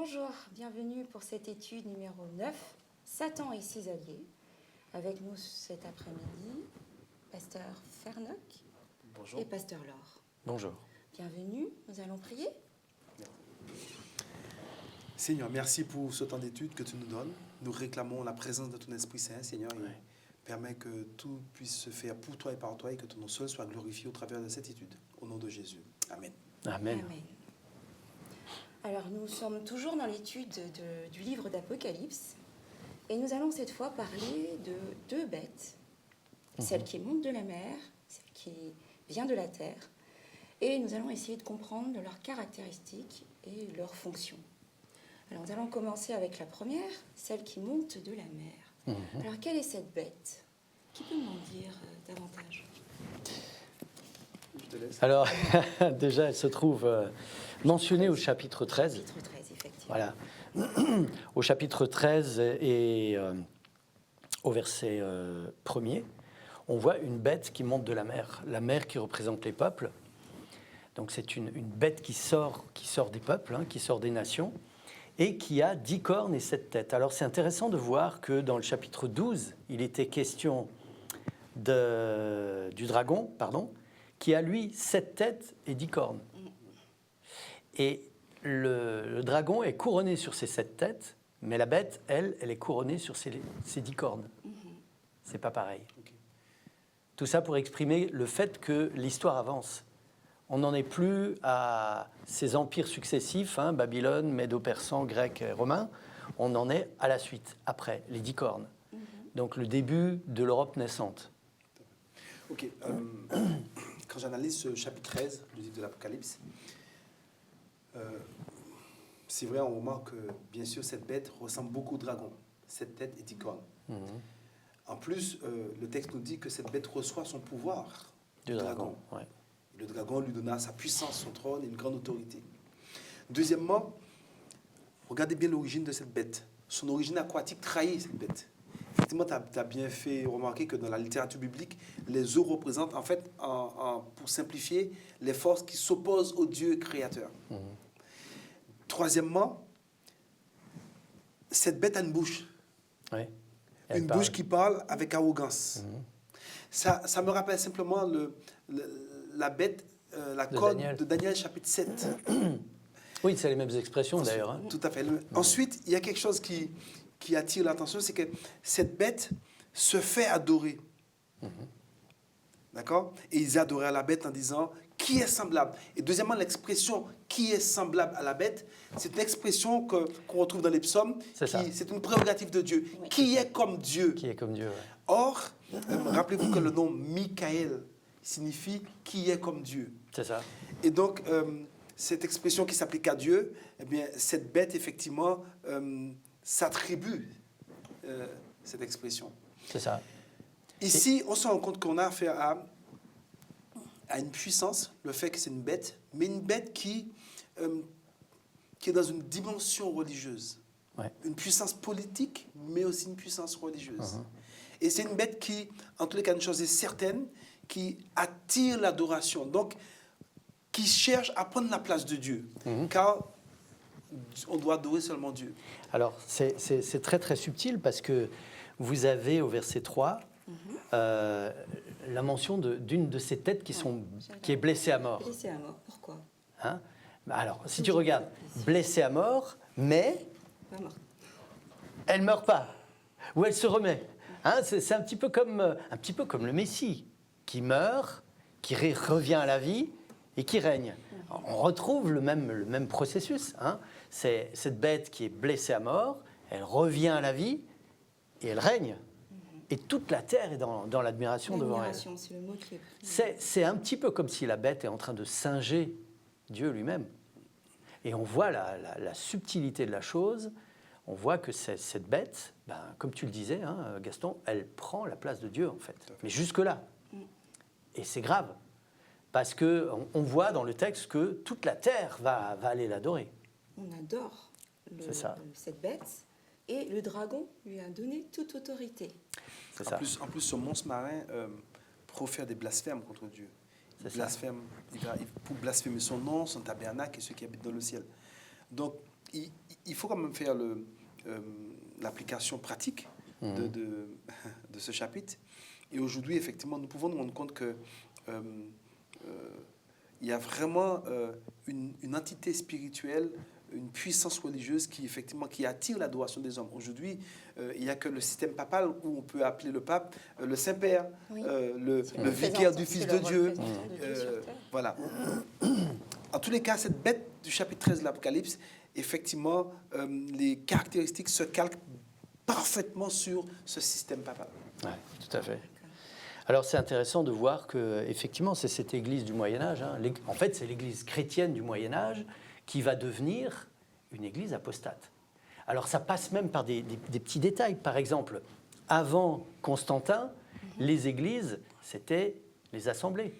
Bonjour, bienvenue pour cette étude numéro 9, Satan et ses alliés. Avec nous cet après-midi, Pasteur Fernoc et Pasteur Laure. Bonjour. Bienvenue, nous allons prier. Seigneur, merci pour ce temps d'étude que tu nous donnes. Nous réclamons la présence de ton Esprit Saint, Seigneur, et permets que tout puisse se faire pour toi et par toi et que ton nom seul soit glorifié au travers de cette étude. Au nom de Jésus. Amen. Amen. Amen. Alors, nous sommes toujours dans l'étude du livre d'Apocalypse et nous allons cette fois parler de deux bêtes, celle qui monte de la mer, celle qui vient de la terre, et nous allons essayer de comprendre leurs caractéristiques et leurs fonctions. Alors, nous allons commencer avec la première, celle qui monte de la mer. Alors, quelle est cette bête? Qui peut m'en dire davantage? Je te laisse. Alors, déjà, elle se trouve mentionnée au chapitre 13. Chapitre 13, effectivement. Voilà. Au chapitre 13 et au verset 1er, on voit une bête qui monte de la mer qui représente les peuples. Donc, c'est une bête qui sort des peuples, qui sort des nations, et qui a 10 cornes et 7 têtes. Alors, c'est intéressant de voir que dans le chapitre 12, il était question du dragon, qui a, lui, 7 têtes et 10 cornes. Et le dragon est couronné sur ses 7 têtes, mais la bête, elle est couronnée sur ses 10 cornes. C'est pas pareil. Okay. Tout ça pour exprimer le fait que l'histoire avance. On n'en est plus à ces empires successifs, Babylone, Médo-Persan, Grec et Romain. On en est à la suite, après, les 10 cornes. Donc le début de l'Europe naissante. Ok. Quand j'analyse ce chapitre 13 du livre de l'Apocalypse, c'est vrai, on remarque que, bien sûr, cette bête ressemble beaucoup au dragon. 7 têtes et 10 cornes. En plus, le texte nous dit que cette bête reçoit son pouvoir Du dragon. Ouais. Le dragon lui donna sa puissance, son trône et une grande autorité. Deuxièmement, regardez bien l'origine de cette bête. Son origine aquatique trahit cette bête. Effectivement, tu as bien fait remarquer que dans la littérature biblique, les eaux représentent, en fait, pour simplifier, les forces qui s'opposent au Dieu créateur. Troisièmement, cette bête a une bouche. Ouais. Une bouche qui parle avec arrogance. Ça me rappelle simplement la bête, la corne de Daniel chapitre 7. Oui, c'est les mêmes expressions d'ailleurs. Tout à fait. Ensuite, il y a quelque chose qui attire l'attention, c'est que cette bête se fait adorer. D'accord? Et ils adoraient la bête en disant « qui est semblable ?» Et deuxièmement, l'expression « qui est semblable à la bête ?» c'est une expression qu'on retrouve dans les psaumes. C'est une prérogative de Dieu. Oui. Qui est comme Dieu? Qui est comme Dieu, ouais. Or, rappelez-vous que le nom Michael signifie « qui est comme Dieu ». C'est ça. Et donc, cette expression qui s'applique à Dieu, eh bien, cette bête, effectivement, s'attribue cette expression. C'est ça. Ici, on se rend compte qu'on a affaire à une puissance, le fait que c'est une bête, mais une bête qui est dans une dimension religieuse. Ouais. Une puissance politique, mais aussi une puissance religieuse. Et c'est une bête qui, en tous les cas, une chose est certaine, qui attire l'adoration, donc qui cherche à prendre la place de Dieu, car on doit adorer seulement Dieu. Alors, c'est très très subtil parce que vous avez au verset 3 la mention d'une de ces têtes qui est blessée à mort. Blessée à mort, pourquoi? Alors, si tu regardes, blessée à mort, mais elle ne meurt pas, ou elle se remet. C'est un petit peu comme le Messie, qui meurt, qui revient à la vie et qui règne. On retrouve le même processus. C'est cette bête qui est blessée à mort, elle revient à la vie et elle règne. Et toute la terre est dans l'admiration devant elle. C'est le mot qui est... C'est un petit peu comme si la bête est en train de singer Dieu lui-même. Et on voit la subtilité de la chose. On voit que cette bête, comme tu le disais, Gaston, elle prend la place de Dieu, en fait. Mais jusque-là. Et c'est grave. Parce qu'on voit dans le texte que toute la terre va aller l'adorer. On adore cette bête. Et le dragon lui a donné toute autorité. En plus, ce monstre marin profère des blasphèmes contre Dieu. Il blasphème, pour blasphémer son nom, son tabernacle et ceux qui habitent dans le ciel. Donc, il faut quand même faire l'application pratique de ce chapitre. Et aujourd'hui, effectivement, nous pouvons nous rendre compte que il y a vraiment une entité spirituelle, une puissance religieuse qui attire l'adoration des hommes. Aujourd'hui, il n'y a que le système papal où on peut appeler le pape le Saint-Père, Oui. le vicaire du Fils de Dieu. Voilà. En tous les cas, cette bête du chapitre 13 de l'Apocalypse, effectivement, les caractéristiques se calquent parfaitement sur ce système papal. Oui, tout à fait. Alors c'est intéressant de voir que effectivement c'est cette Église du Moyen Âge. En fait, c'est l'Église chrétienne du Moyen Âge qui va devenir une Église apostate. Alors ça passe même par des petits détails. Par exemple, avant Constantin, les églises c'était les assemblées.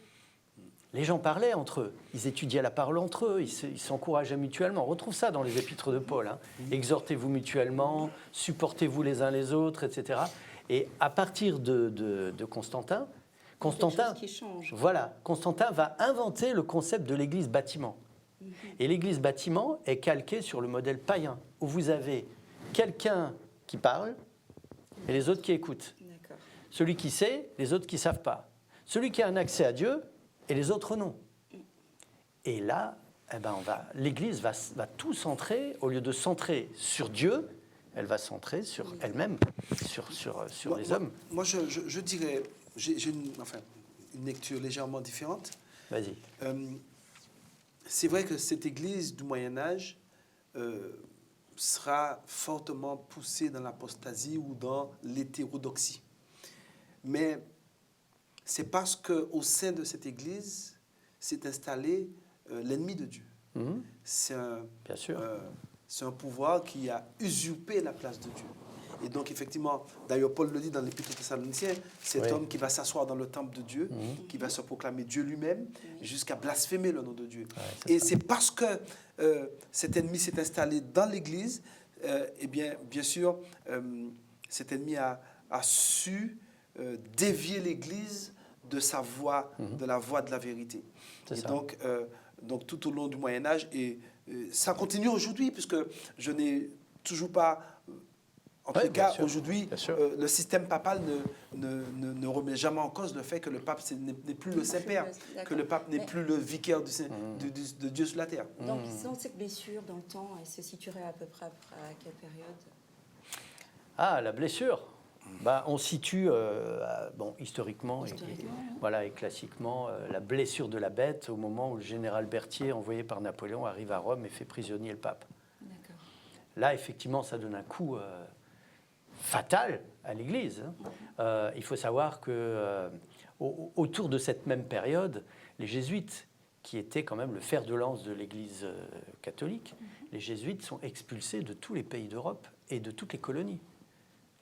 Les gens parlaient entre eux, ils étudiaient la parole entre eux, ils s'encourageaient mutuellement. On retrouve ça dans les épîtres de Paul. Exhortez-vous mutuellement, supportez-vous les uns les autres, etc. Et à partir de Constantin, Constantin va inventer le concept de l'église bâtiment. Et l'église bâtiment est calquée sur le modèle païen, où vous avez quelqu'un qui parle et les autres qui écoutent. Celui qui sait, les autres qui ne savent pas. Celui qui a un accès à Dieu et les autres non. Et là, l'église va tout centrer, au lieu de centrer sur Dieu, elle va centrer sur elle-même, sur les hommes. Moi, je dirais, j'ai une lecture légèrement différente. Vas-y. C'est vrai que cette église du Moyen-Âge sera fortement poussée dans l'apostasie ou dans l'hétérodoxie. Mais c'est parce qu'au sein de cette église s'est installé l'ennemi de Dieu. Bien sûr. C'est un pouvoir qui a usurpé la place de Dieu. Et donc, effectivement, d'ailleurs, Paul le dit dans l'Épître aux Thessaloniciens, cet homme qui va s'asseoir dans le temple de Dieu, qui va se proclamer Dieu lui-même, jusqu'à blasphémer le nom de Dieu. Et c'est parce que cet ennemi s'est installé dans l'Église, bien sûr, cet ennemi a su dévier l'Église de sa voie, de la voie de la vérité. Et donc, tout au long du Moyen-Âge, et ça continue aujourd'hui, puisque je n'ai toujours pas... En tout cas, aujourd'hui, le système papal ne remet jamais en cause le fait que le pape n'est plus le Saint-Père, que le pape n'est plus le vicaire de Dieu sur la terre. Donc, cette blessure dans le temps, elle se situerait à peu près à quelle période? Ah, la blessure. On situe, historiquement et classiquement, la blessure de la bête au moment où le général Berthier, envoyé par Napoléon, arrive à Rome et fait prisonnier le pape. D'accord. Là, effectivement, ça donne un coup fatal à l'Église. Il faut savoir que autour de cette même période, les jésuites, qui étaient quand même le fer de lance de l'Église catholique, les jésuites sont expulsés de tous les pays d'Europe et de toutes les colonies.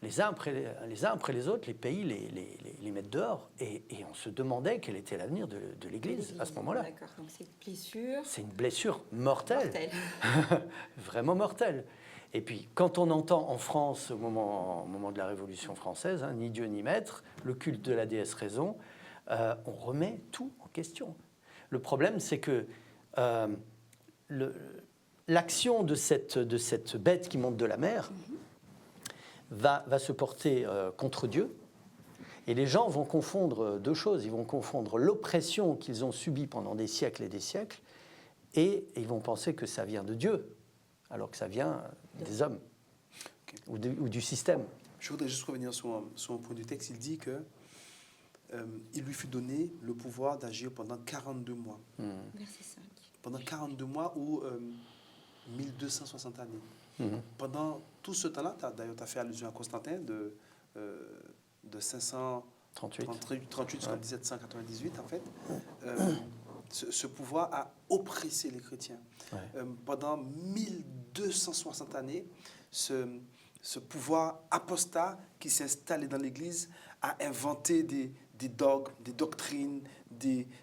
Les uns après les autres, les pays les mettent dehors. Et on se demandait quel était l'avenir de l'Église à ce moment-là. D'accord, donc cette blessure... C'est une blessure mortelle. Vraiment mortelle. Et puis, quand on entend en France, au moment de la Révolution française, ni Dieu ni maître, le culte de la déesse raison, on remet tout en question. Le problème, c'est que l'action de cette bête qui monte de la mer va se porter contre Dieu. Et les gens vont confondre deux choses. Ils vont confondre l'oppression qu'ils ont subie pendant des siècles et des siècles, et ils vont penser que ça vient de Dieu, alors que ça vient des hommes ou du système. Je voudrais juste revenir sur un point du texte. Il dit que il lui fut donné le pouvoir d'agir pendant 42 mois. Verset 5. Pendant 42 mois ou 1260 années. Pendant tout ce temps-là, d'ailleurs, tu as fait allusion à Constantin de 538 jusqu'à 1798, en fait. Ce pouvoir a oppressé les chrétiens. Pendant 1260 années, ce pouvoir apostat qui s'est installé dans l'Église a inventé des dogmes, des doctrines,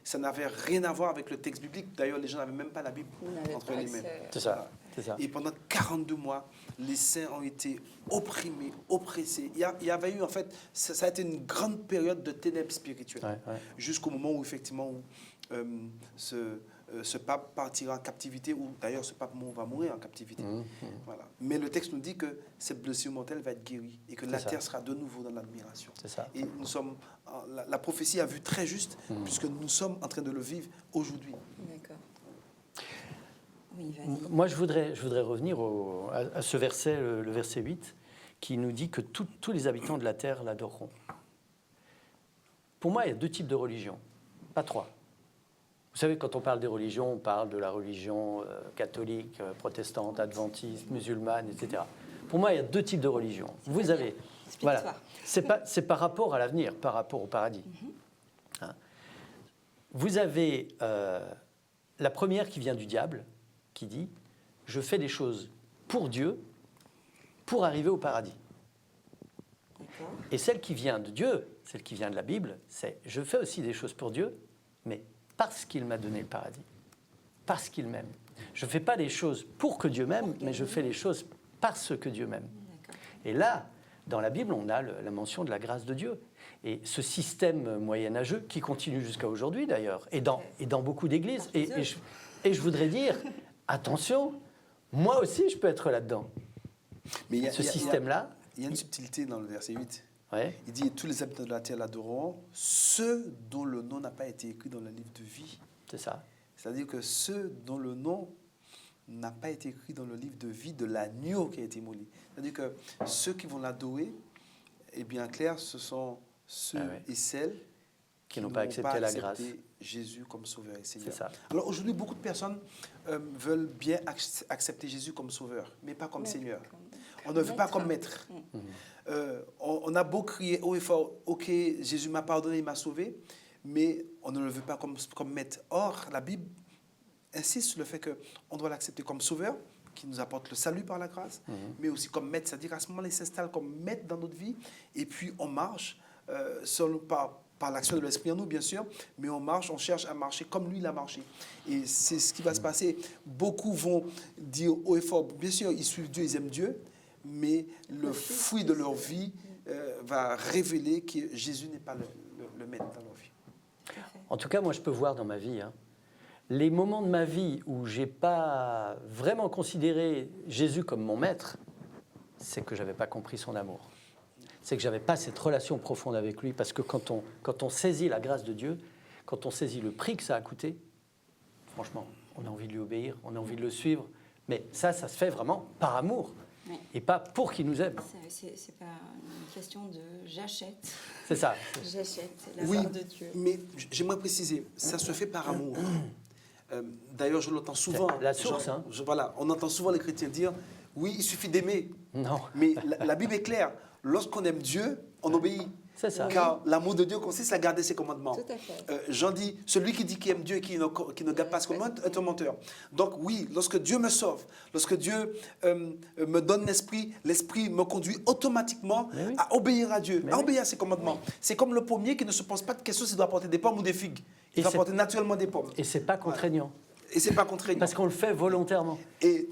ça n'avait rien à voir avec le texte biblique. D'ailleurs, les gens n'avaient même pas la Bible entre les mains. C'est ça. Et pendant 42 mois, les saints ont été opprimés, oppressés. Il y avait eu, en fait, ça a été une grande période de ténèbres spirituelles. Jusqu'au moment où, effectivement, ce pape partira en captivité, ou d'ailleurs ce pape va mourir en captivité. Voilà. Mais le texte nous dit que cette blessure mortelle va être guérie et que la terre sera de nouveau dans l'admiration. C'est ça. Et nous sommes, la prophétie a vu très juste, puisque nous sommes en train de le vivre aujourd'hui. D'accord. Oui, vas-y. Moi, je voudrais revenir à ce verset, le verset 8, qui nous dit que tous les habitants de la terre l'adoreront. Pour moi, il y a deux types de religions, pas trois. Vous savez, quand on parle des religions, on parle de la religion catholique, protestante, adventiste, musulmane, etc. Pour moi, il y a deux types de religions. Vous avez... Voilà. C'est par rapport à l'avenir, par rapport au paradis. Hein. Vous avez la première qui vient du diable, qui dit « Je fais des choses pour Dieu, pour arriver au paradis ». Et celle qui vient de Dieu, celle qui vient de la Bible, c'est « Je fais aussi des choses pour Dieu, mais parce qu'il m'a donné le paradis, parce qu'il m'aime. Je ne fais pas les choses pour que Dieu m'aime, mais je fais les choses parce que Dieu m'aime. » Et là, dans la Bible, on a la mention de la grâce de Dieu. Et ce système moyenâgeux, qui continue jusqu'à aujourd'hui d'ailleurs, et dans beaucoup d'églises, et je voudrais dire, attention, moi aussi je peux être là-dedans. Mais ce système-là... Il y a une subtilité dans le verset 8. Ouais. Il dit « Tous les habitants de la terre l'adoreront, ceux dont le nom n'a pas été écrit dans le livre de vie. » C'est ça. C'est-à-dire que ceux dont le nom n'a pas été écrit dans le livre de vie de l'agneau qui a été immolé. C'est-à-dire que ceux qui vont l'adorer, eh bien clair, ce sont ceux et celles qui n'ont pas accepté la grâce. Jésus comme sauveur et Seigneur. C'est ça. Alors aujourd'hui, beaucoup de personnes veulent bien accepter Jésus comme sauveur, mais pas comme Seigneur. On ne veut pas comme maître. On a beau crier haut et fort, ok, Jésus m'a pardonné, il m'a sauvé, mais on ne le veut pas comme maître. Or, la Bible insiste sur le fait qu'on doit l'accepter comme sauveur, qui nous apporte le salut par la grâce, mais aussi comme maître, c'est-à-dire qu'à ce moment-là, il s'installe comme maître dans notre vie, et puis on marche, par l'action de l'Esprit en nous, bien sûr, mais on marche, on cherche à marcher comme lui, il a marché. Et c'est ce qui va se passer. Beaucoup vont dire haut et fort, bien sûr, ils suivent Dieu, ils aiment Dieu, mais le fruit de leur vie va révéler que Jésus n'est pas le maître dans leur vie. En tout cas, moi, je peux voir dans ma vie, les moments de ma vie où je n'ai pas vraiment considéré Jésus comme mon maître, c'est que je n'avais pas compris son amour. C'est que je n'avais pas cette relation profonde avec lui, parce que quand on saisit la grâce de Dieu, quand on saisit le prix que ça a coûté, franchement, on a envie de lui obéir, on a envie de le suivre, mais ça se fait vraiment par amour. Oui. Et pas pour qu'il nous aime. C'est pas une question de j'achète. C'est ça. J'achète la part de Dieu. Mais j'aimerais préciser, ça se fait par amour. D'ailleurs, je l'entends souvent. La source, voilà, on entend souvent les chrétiens dire, oui, il suffit d'aimer. Non. Mais la Bible est claire. Lorsqu'on aime Dieu, on obéit. C'est ça. Car l'amour de Dieu consiste à garder ses commandements. Tout à fait. Jean dit, celui qui dit qu'il aime Dieu et qui ne garde pas ses commandements est un menteur. Donc oui, lorsque Dieu me sauve, lorsque Dieu me donne l'esprit me conduit automatiquement à obéir à Dieu, à obéir à ses commandements. Oui. C'est comme le pommier qui ne se pose pas de question s'il doit apporter des pommes ou des figues. Il va porter naturellement des pommes. Et c'est pas contraignant. Voilà. Et c'est pas contraignant. Parce qu'on le fait volontairement. Et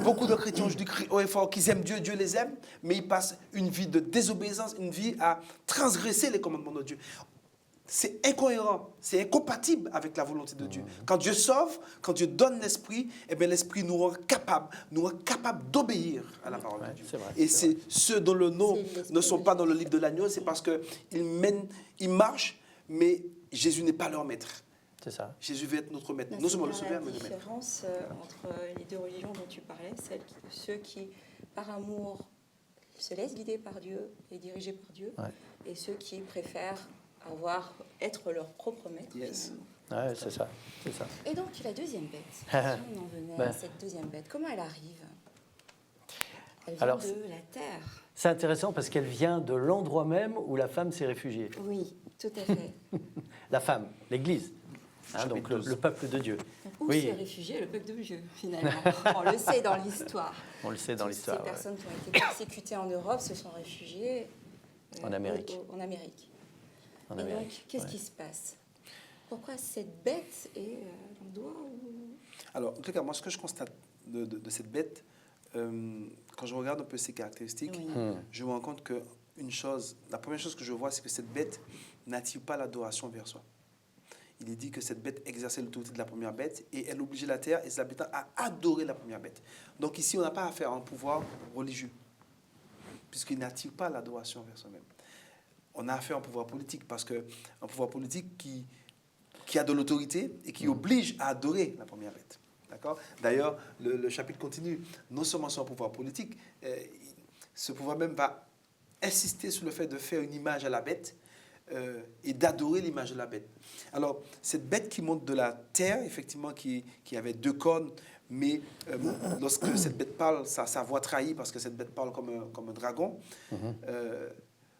beaucoup de chrétiens, je dis haut et fort qu'ils aiment Dieu, Dieu les aime, mais ils passent une vie de désobéissance, une vie à transgresser les commandements de Dieu. C'est incohérent, c'est incompatible avec la volonté de Dieu. Quand Dieu sauve, quand Dieu donne l'esprit, eh bien l'esprit nous rend capable d'obéir à la parole de Dieu. C'est vrai, et c'est ceux dont le nom ne sont pas dans le livre de l'agneau, c'est parce qu'ils marchent, mais Jésus n'est pas leur maître. C'est ça. Jésus veut être notre maître. Non seulement le sauveur, mais le maître. La différence entre les deux religions dont tu parlais, ceux qui, par amour, se laissent guider par Dieu et dirigés par Dieu, et ceux qui préfèrent être leur propre maître. Yes. Ouais, c'est ça. Et donc, la deuxième bête, si on en venait à cette deuxième bête, comment elle arrive? Elle vient de la terre. C'est intéressant parce qu'elle vient de l'endroit même où la femme s'est réfugiée. Oui, tout à fait. La femme, l'Église. Donc le peuple de Dieu. Où s'est réfugié le peuple de Dieu, finalement? On le sait dans l'histoire. On le sait dans l'histoire. Ces personnes qui ont été persécutées en Europe se sont réfugiées en Amérique. En Amérique. Et donc, qu'est-ce qui se passe? Pourquoi cette bête est l'endroit où... Alors, en tout cas, moi, ce que je constate de cette bête, quand je regarde un peu ses caractéristiques, je me rends compte la première chose que je vois, c'est que cette bête n'attire pas l'adoration vers soi. il est dit que cette bête exerçait l'autorité de la première bête et elle obligeait la terre et ses habitants à adorer la première bête. Donc ici, on n'a pas affaire à un pouvoir religieux, puisqu'il n'attire pas l'adoration vers soi-même. On a affaire à un pouvoir politique, parce qu'un pouvoir politique qui a de l'autorité et qui oblige à adorer la première bête. D'accord ? D'ailleurs, le chapitre continue, non seulement sur un pouvoir politique, ce pouvoir même va insister sur le fait de faire une image à la bête et d'adorer l'image de la bête. Alors, cette bête qui monte de la terre, effectivement, qui avait 2 cornes, mais lorsque cette bête parle, sa voix trahit, parce que cette bête parle comme un dragon.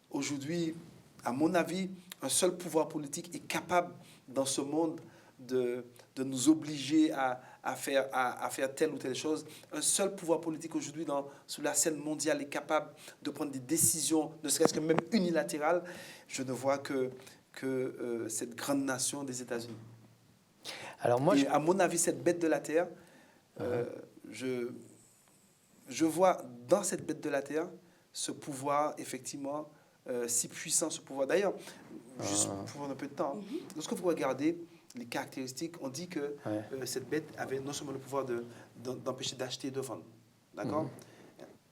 Aujourd'hui, à mon avis, un seul pouvoir politique est capable, dans ce monde, de nous obliger à faire telle ou telle chose. Un seul pouvoir politique aujourd'hui sur la scène mondiale est capable de prendre des décisions, ne serait-ce que même unilatérales. Je ne vois que cette grande nation des États-Unis. Alors moi, à mon avis, cette bête de la terre, je vois dans cette bête de la terre ce pouvoir, effectivement, si puissant, ce pouvoir. D'ailleurs, juste pour un peu de temps, lorsque vous regardez les caractéristiques, on dit que cette bête avait non seulement le pouvoir d'empêcher d'acheter et de vendre, d'accord,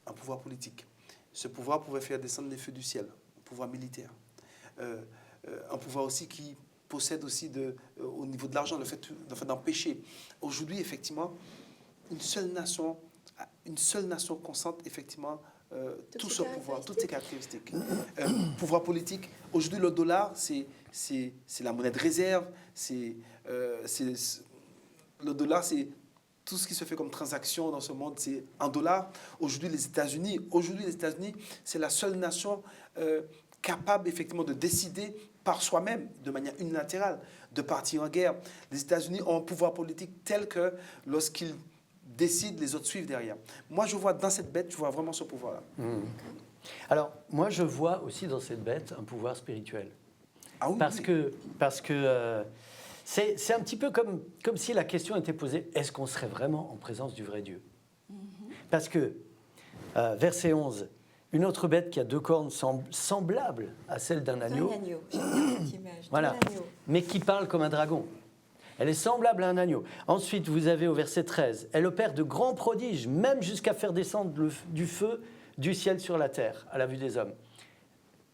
un pouvoir politique. Ce pouvoir pouvait faire descendre les feux du ciel, un pouvoir militaire. Un pouvoir aussi qui possède aussi au niveau de l'argent, le fait d'empêcher. Aujourd'hui, effectivement, une seule nation concentre effectivement tout ce pouvoir, toutes ces caractéristiques. Pouvoir politique, aujourd'hui le dollar, c'est la monnaie de réserve, le dollar, c'est tout ce qui se fait comme transaction dans ce monde, c'est en dollars. Aujourd'hui, les États-Unis, c'est la seule nation capable effectivement de décider par soi-même, de manière unilatérale, de partir en guerre. Les États-Unis ont un pouvoir politique tel que lorsqu'ils décident, les autres suivent derrière. Moi, je vois dans cette bête, je vois vraiment ce pouvoir-là. Alors, moi, je vois aussi dans cette bête un pouvoir spirituel. Ah oui, parce que c'est un petit peu comme si la question était posée, est-ce qu'on serait vraiment en présence du vrai Dieu ? Parce que, verset 11, une autre bête qui a 2 cornes semblable à celle d'un agneau. Un agneau, j'aime bien cette image. Voilà, mais qui parle comme un dragon. Elle est semblable à un agneau. Ensuite, vous avez au verset 13, elle opère de grands prodiges, même jusqu'à faire descendre du feu du ciel sur la terre, à la vue des hommes.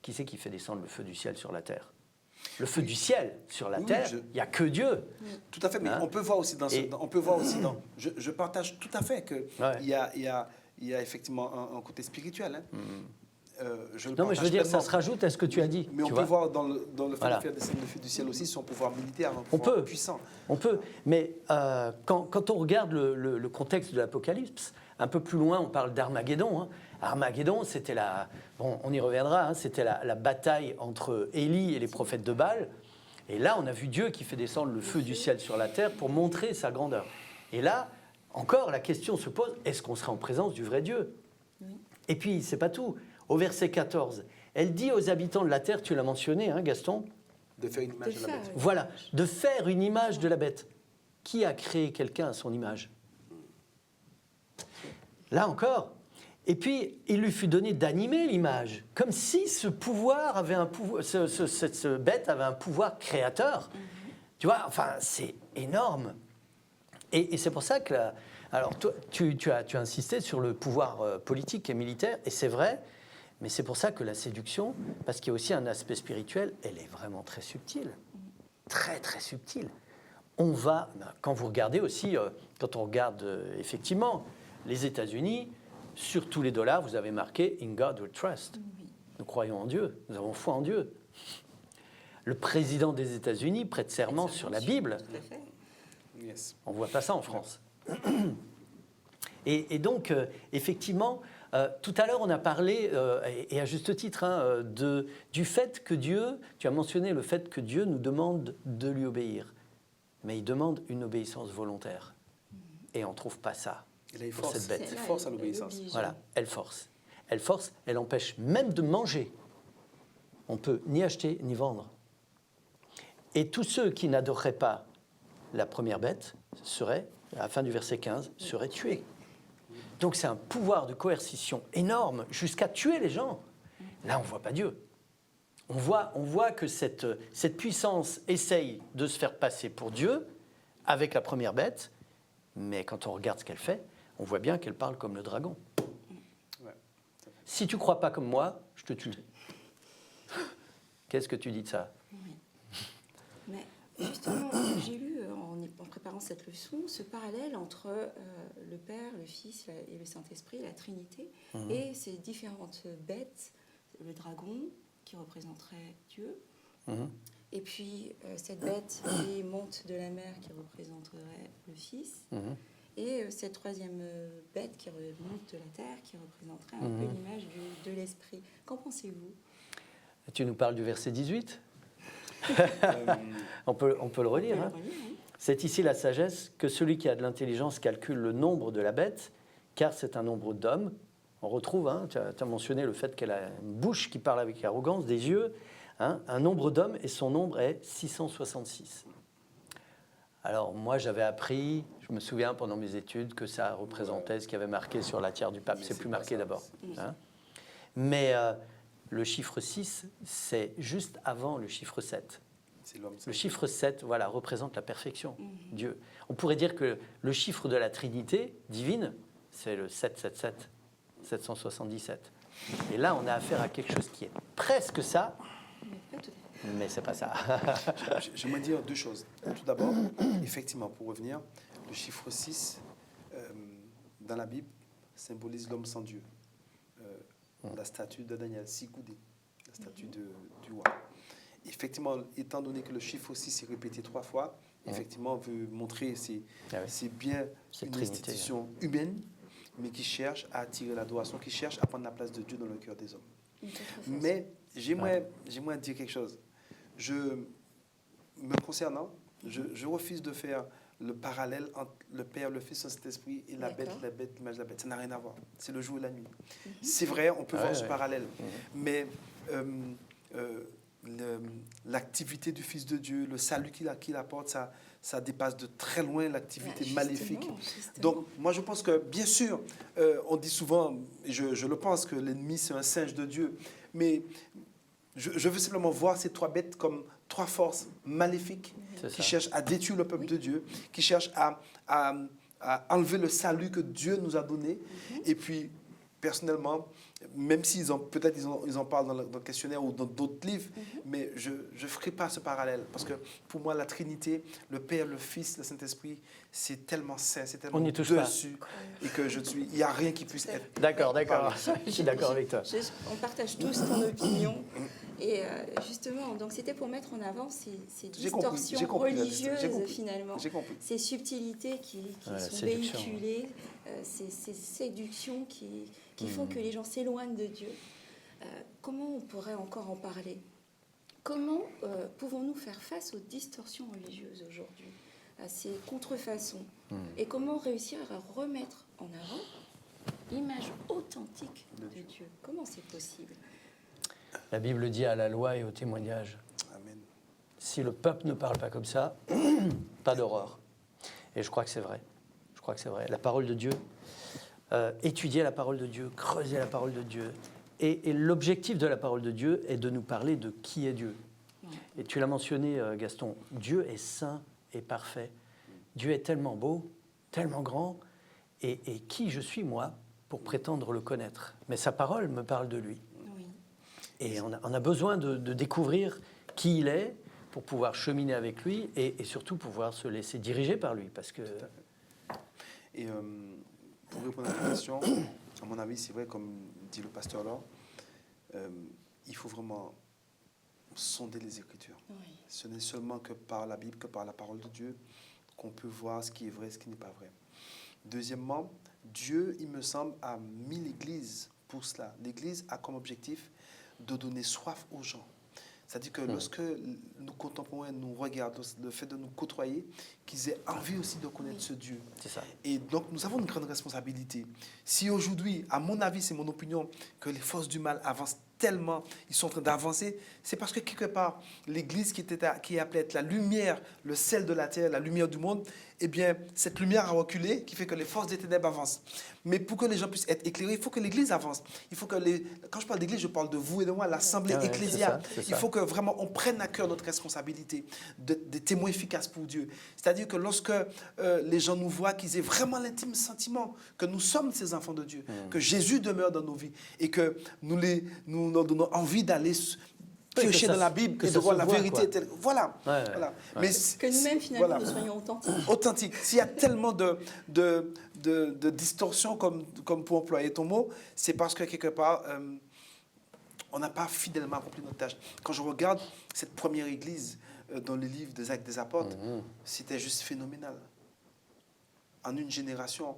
Qui c'est qui fait descendre le feu du ciel sur la terre ? Le feu du ciel sur la terre, il n'y a que Dieu. Tout à fait, mais on peut voir aussi je partage tout à fait qu'il y a effectivement un côté spirituel. Non, mais je veux dire, ça se rajoute à ce que tu as dit. Mais on peut voir dans le fait de faire descendre le feu du ciel aussi son pouvoir militaire, un pouvoir puissant. On peut, mais quand on regarde le contexte de l'Apocalypse, un peu plus loin, on parle d'Armageddon. Armageddon, c'était on y reviendra, c'était la bataille entre Élie et les prophètes de Baal. Et là, on a vu Dieu qui fait descendre le feu du ciel sur la terre pour montrer sa grandeur. Et là, encore, la question se pose, est-ce qu'on serait en présence du vrai Dieu ? Et puis, c'est pas tout. Au verset 14, elle dit aux habitants de la terre, tu l'as mentionné, Gaston ? De faire une image de la bête. Voilà, de faire une image de la bête. Qui a créé quelqu'un à son image ? Là encore. Et puis, il lui fut donné d'animer l'image, comme si ce pouvoir avait un pouvoir, cette bête avait un pouvoir créateur. Tu vois, enfin, c'est énorme. Et c'est pour ça que, alors, toi, tu as insisté sur le pouvoir politique et militaire, et c'est vrai. Mais c'est pour ça que la séduction, parce qu'il y a aussi un aspect spirituel, elle est vraiment très subtile. Très, très subtile. Quand vous regardez aussi, quand on regarde effectivement les États-Unis, sur tous les dollars, vous avez marqué « In God we trust ». Nous croyons en Dieu, nous avons foi en Dieu. Le président des États-Unis prête serment sur la Bible. On ne voit pas ça en France. Et donc, effectivement... tout à l'heure, on a parlé, et à juste titre, du fait que Dieu, tu as mentionné le fait que Dieu nous demande de lui obéir. Mais il demande une obéissance volontaire. Et on ne trouve pas ça pour cette bête. Elle force à l'obéissance. Voilà, elle force. Elle force, elle empêche même de manger. On ne peut ni acheter ni vendre. Et tous ceux qui n'adoreraient pas la première bête seraient, à la fin du verset 15, seraient tués. Donc c'est un pouvoir de coercition énorme jusqu'à tuer les gens. Là, on ne voit pas Dieu. on voit que cette puissance essaye de se faire passer pour Dieu avec la première bête, mais quand on regarde ce qu'elle fait, on voit bien qu'elle parle comme le dragon. Ouais. Si tu ne crois pas comme moi, je te tue. Qu'est-ce que tu dis de ça? Oui. Mais justement, j'ai lu en préparant cette leçon ce parallèle entre le Père, le Fils et le Saint-Esprit, la Trinité, et ces différentes bêtes, le dragon qui représenterait Dieu, et puis cette bête qui monte de la mer qui représenterait le Fils, et cette troisième bête qui remonte de la terre qui représenterait un peu l'image de l'Esprit. Qu'en pensez-vous? Tu nous parles du verset 18 on peut le relire. Hein. Oui. C'est ici la sagesse que celui qui a de l'intelligence calcule le nombre de la bête, car c'est un nombre d'hommes. On retrouve, hein, tu as mentionné le fait qu'elle a une bouche qui parle avec arrogance, des yeux, hein, un nombre d'hommes, et son nombre est 666. Alors moi j'avais appris, je me souviens pendant mes études, que ça représentait ce qui avait marqué sur la tiare du pape. C'est plus marqué d'abord. Hein. Mais le chiffre 6, c'est juste avant le chiffre 7. Le chiffre 7, voilà, représente la perfection, Dieu. On pourrait dire que le chiffre de la Trinité divine, c'est le 777, 777. Et là, on a affaire à quelque chose qui est presque ça, mais c'est pas ça. J'aimerais dire deux choses. Tout d'abord, effectivement, pour revenir, le chiffre 6, dans la Bible, symbolise l'homme sans Dieu. La statue de Daniel, 6 coudées, la statue du roi. Effectivement, étant donné que le chiffre 6 est répété 3 fois, effectivement, veut montrer c'est bien une institution humaine, mais qui cherche à attirer l'adoration, qui cherche à prendre la place de Dieu dans le cœur des hommes. Mais j'aimerais dire quelque chose. Me concernant, je refuse de faire le parallèle entre le Père, le Fils, le Saint-Esprit et la bête, l'image de la bête. Ça n'a rien à voir. C'est le jour et la nuit. C'est vrai, on peut voir ce parallèle. Mais l'activité du Fils de Dieu, le salut qu'il apporte, ça dépasse de très loin l'activité maléfique. Donc, moi, je pense que, bien sûr, on dit souvent, et je le pense, que l'ennemi, c'est un singe de Dieu. Mais je veux simplement voir ces trois bêtes comme trois forces maléfiques qui cherchent à détruire le peuple de Dieu, qui cherchent à enlever le salut que Dieu nous a donné. Et puis, personnellement, même s'ils en parlent dans le questionnaire ou dans d'autres livres, mais je ne ferai pas ce parallèle. Parce que pour moi, la Trinité, le Père, le Fils, le Saint-Esprit, c'est tellement sain, c'est tellement dessus. Et que il n'y a rien qui puisse être... D'accord. Je suis d'accord avec toi. On partage tous ton opinion. Et justement, donc c'était pour mettre en avant ces distorsions religieuses, finalement. Ces subtilités qui sont véhiculées, ces séductions qui font que les gens s'éloignent de Dieu. Comment on pourrait encore en parler? Comment pouvons-nous faire face aux distorsions religieuses aujourd'hui, à ces contrefaçons? Et comment réussir à remettre en avant l'image authentique de Dieu? Comment c'est possible? La Bible dit à la loi et au témoignage. Amen. Si le peuple ne parle pas comme ça, pas d'aurore. Et je crois que c'est vrai. La parole de Dieu, étudier la parole de Dieu, creuser la parole de Dieu. Et l'objectif de la parole de Dieu est de nous parler de qui est Dieu. Et tu l'as mentionné, Gaston, Dieu est saint et parfait. Dieu est tellement beau, tellement grand. Et qui je suis, moi, pour prétendre le connaître? Mais sa parole me parle de lui. Et on a besoin de découvrir qui il est pour pouvoir cheminer avec lui et surtout pouvoir se laisser diriger par lui. Parce que... Et pour répondre à la question, à mon avis, c'est vrai, comme dit le pasteur Laure, il faut vraiment sonder les Écritures. Ce n'est seulement que par la Bible, que par la parole de Dieu, qu'on peut voir ce qui est vrai, ce qui n'est pas vrai. Deuxièmement, Dieu, il me semble, a mis l'Église pour cela. L'Église a comme objectif de donner soif aux gens. C'est-à-dire que lorsque nos contemporains nous regardent, le fait de nous côtoyer, qu'ils aient envie aussi de connaître ce Dieu. C'est ça. Et donc, nous avons une grande responsabilité. Si aujourd'hui, à mon avis, c'est mon opinion, que les forces du mal avancent tellement, ils sont en train d'avancer, c'est parce que quelque part, l'Église qui est appelée à être la lumière, le sel de la terre, la lumière du monde, eh bien, cette lumière a reculé, qui fait que les forces des ténèbres avancent. Mais pour que les gens puissent être éclairés, il faut que l'Église avance. Il faut que quand je parle d'Église, je parle de vous et de moi, l'Assemblée ecclésiale. Il faut que vraiment on prenne à cœur notre responsabilité des témoins efficaces pour Dieu. C'est-à-dire que lorsque les gens nous voient, qu'ils aient vraiment l'intime sentiment que nous sommes ces enfants de Dieu, que Jésus demeure dans nos vies et que nous leur donnons envie d'aller piocher dans la Bible et de voir la vérité. Voilà. Voilà. Mais que nous-mêmes, finalement, nous soyons authentiques. Authentiques. S'il y a tellement de distorsions, comme pour employer ton mot, c'est parce que quelque part, on n'a pas fidèlement accompli notre tâche. Quand je regarde cette première église dans le livre des Actes des Apôtres, c'était juste phénoménal. En une génération,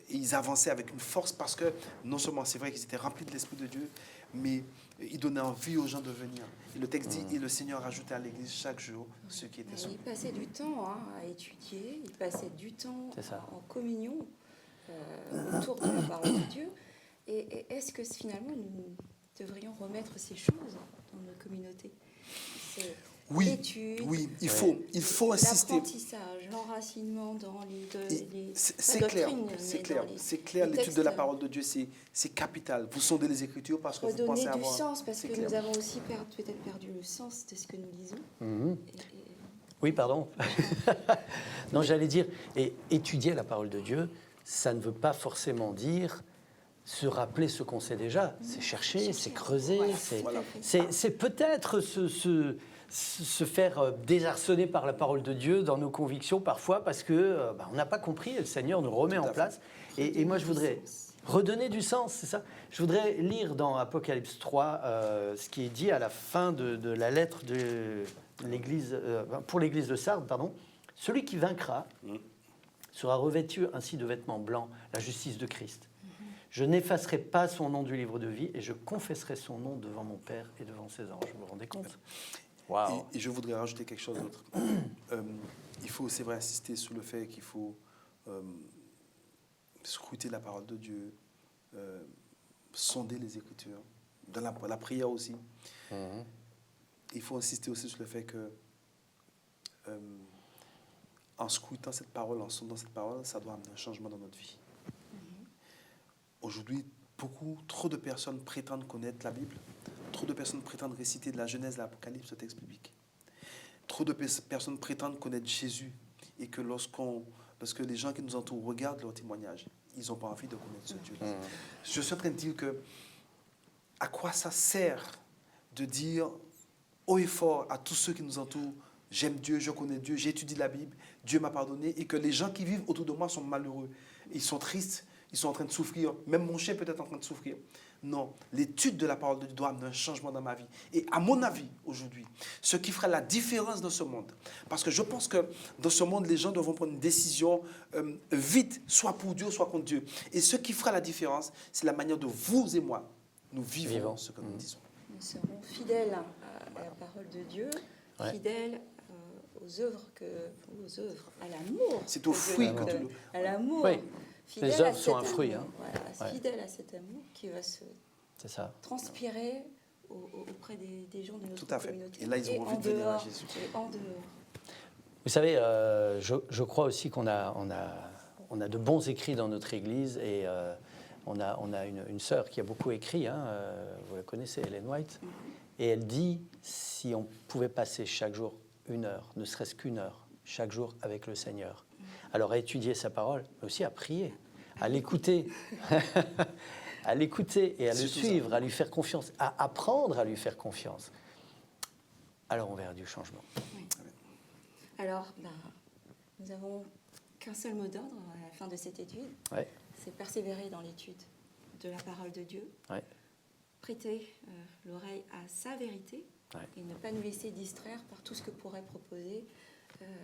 ils avançaient avec une force parce que non seulement c'est vrai qu'ils étaient remplis de l'Esprit de Dieu, mais il donnait envie aux gens de venir. Et le texte dit, et le Seigneur ajoutait à l'église chaque jour ceux qui étaient sauvés. Il passait du temps à étudier, il passait du temps en communion autour de la parole de Dieu. Et est-ce que finalement nous devrions remettre ces choses dans nos communautés? Oui, l'étude, oui, il faut insister. L'apprentissage, l'enracinement dans les c'est clair. L'étude de la parole de Dieu, c'est capital. Vous sondez les Écritures parce que vous pensez avoir... Redonner du sens, parce que nous avons aussi peut-être perdu le sens de ce que nous lisons. Oui, pardon. Non, j'allais dire, et étudier la parole de Dieu, ça ne veut pas forcément dire se rappeler ce qu'on sait déjà. C'est chercher, c'est creuser, c'est peut-être se faire désarçonner par la parole de Dieu dans nos convictions parfois parce que on n'a pas compris et le Seigneur nous remet en place. Et moi, je voudrais redonner du sens, c'est ça. Je voudrais lire dans Apocalypse 3 ce qui est dit à la fin de la lettre de l'Église, pour l'Église de Sardes, pardon. Celui qui vaincra sera revêtu ainsi de vêtements blancs, la justice de Christ. Je n'effacerai pas son nom du livre de vie et je confesserai son nom devant mon Père et devant ses anges. Vous vous rendez compte? Wow. Et je voudrais rajouter quelque chose d'autre. Il faut, c'est vrai, insister sur le fait qu'il faut scruter la parole de Dieu, sonder les Écritures, dans la prière aussi. Il faut insister aussi sur le fait que en scrutant cette parole, en sondant cette parole, ça doit amener un changement dans notre vie. Aujourd'hui, trop de personnes prétendent connaître la Bible. Trop de personnes prétendent réciter de la Genèse, de l'Apocalypse, le texte biblique. Trop de personnes prétendent connaître Jésus. Et que parce que les gens qui nous entourent regardent leurs témoignages, ils n'ont pas envie de connaître ce Dieu-là. Je suis en train de dire que à quoi ça sert de dire haut et fort à tous ceux qui nous entourent, j'aime Dieu, je connais Dieu, j'étudie la Bible, Dieu m'a pardonné, et que les gens qui vivent autour de moi sont malheureux, ils sont tristes, ils sont en train de souffrir, même mon chien peut être en train de souffrir. Non, l'étude de la parole de Dieu doit amener un changement dans ma vie. Et à mon avis, aujourd'hui, ce qui fera la différence dans ce monde, parce que je pense que dans ce monde, les gens devront prendre une décision vite, soit pour Dieu, soit contre Dieu. Et ce qui fera la différence, c'est la manière de vous et moi, nous vivons ce que nous disons. Nous serons fidèles à la parole de Dieu, fidèles aux œuvres, à l'amour. C'est au fruit que tu à l'amour. Oui. Les œuvres sont un fruit. Voilà, fidèle à cet amour qui va se transpirer auprès des gens de notre communauté. Et là, ils ont envie de venir à Jésus. Et en dehors. Vous savez, je crois aussi qu'on a de bons écrits dans notre Église et on a une sœur qui a beaucoup écrit, vous la connaissez, Ellen White, et elle dit, si on pouvait passer chaque jour 1 heure, ne serait-ce qu'1 heure, chaque jour avec le Seigneur, alors à étudier sa parole, mais aussi à prier, à l'écouter, à l'écouter et à le suivre, à lui faire confiance, à apprendre à lui faire confiance, alors on verra du changement. Oui. Alors, nous n'avons qu'un seul mot d'ordre à la fin de cette étude, c'est persévérer dans l'étude de la parole de Dieu, prêter l'oreille à sa vérité et ne pas nous laisser distraire par tout ce que pourrait proposer.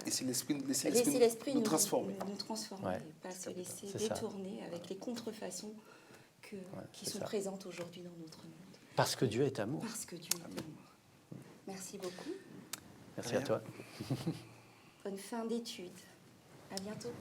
Et c'est l'esprit nous transformer. Nous transformer et pas se laisser détourner avec les contrefaçons qui sont présentes aujourd'hui dans notre monde. Parce que Dieu est amour. Parce que Dieu est amour. Merci beaucoup. Merci à toi. Bonne fin d'étude. À bientôt.